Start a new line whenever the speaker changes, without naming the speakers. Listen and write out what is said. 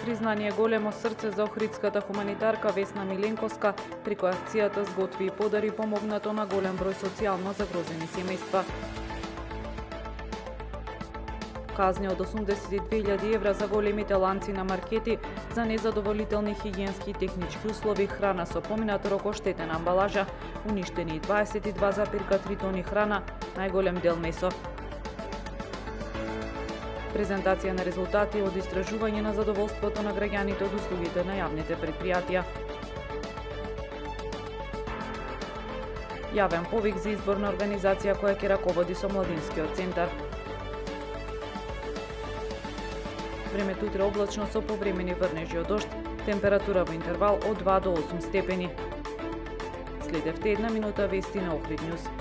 признание големо срце за охридската хуманитарка Весна Миленковска, преку акцијата зготви и подари помогнато на голем број социјално загрозени семејства. Казни од 82.000 евра за големите ланци на маркети за незадоволителни хигиенски и технички услови, храна со поминат рок, оштетена амбалажа, уништени 22,3 тони храна, најголем дел месо. Презентација на резултати од истражување на задоволството на граѓаните од услугите на јавните предпријатија. Јавен повик за избор на организација која ќе раководи со младинскиот центар. Времето утре облачно со повремени врнежи од дожд, температура во интервал од 2 до 8 степени. Следевте 1 минута вести на Охрид Нјуз.